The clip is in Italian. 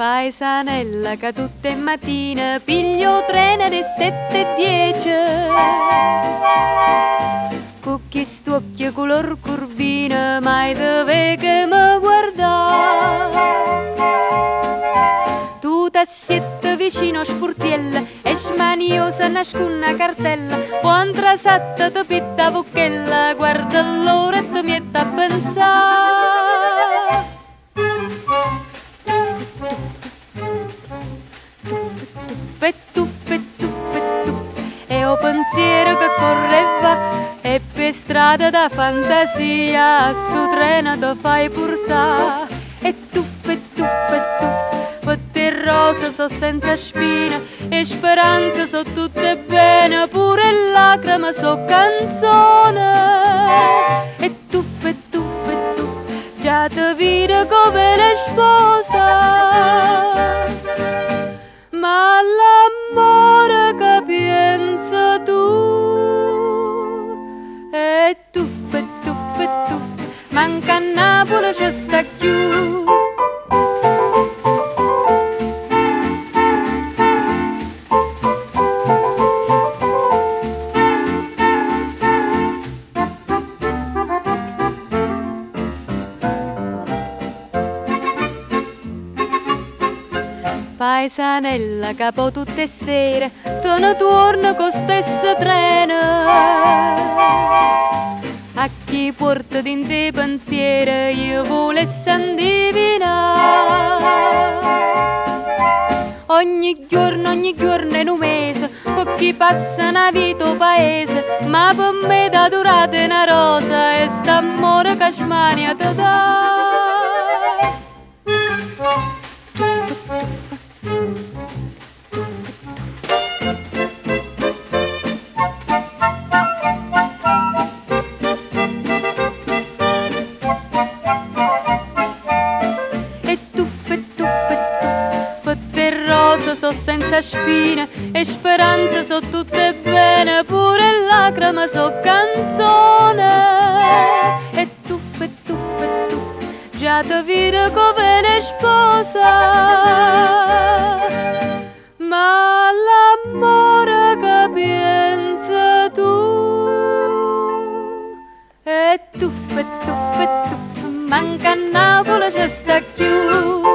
Paesanella che tutte mattine piglio treno alle 7:10. Con questo occhio color curvina mai dove che mi guarda. Tu t'assiette vicino a sportiella e smaniosa nasce una cartella. Quando trasatta ti pitta bocchella, guarda l'ora e ti mette a pensare. Tuffe, tuffe, tuffe, tuffe, e ho pensiero che correva e per strada da fantasia sto treno ti fai portare. E tuffe, tuffe, tuffe, per rose so senza spine e speranze so tutte bene, pure lacrime so canzone. E tuffe, tuffe, tuffe, già ti vedo come le sposa. Ma l'amore che pensi tu è tuffe, tuffe, tuffe, manca a Napoli ci sta più. Paesanella capo tutte sere, tu ne torni con stesso treno. A chi porta in te pensieri io volessi indovinare. Ogni giorno in un mese, con chi passa una vita o paese, ma per me da durata una rosa e st'amore che smania ti dà. So senza spine e speranze so tutte bene, pure lacrime so canzone. E tuffe, tuffe, tuffe, già ti vedo come le sposa. Ma l'amore che pensi tu è tuffe, tuffe, tuffe, manca a Napoli ci sta più.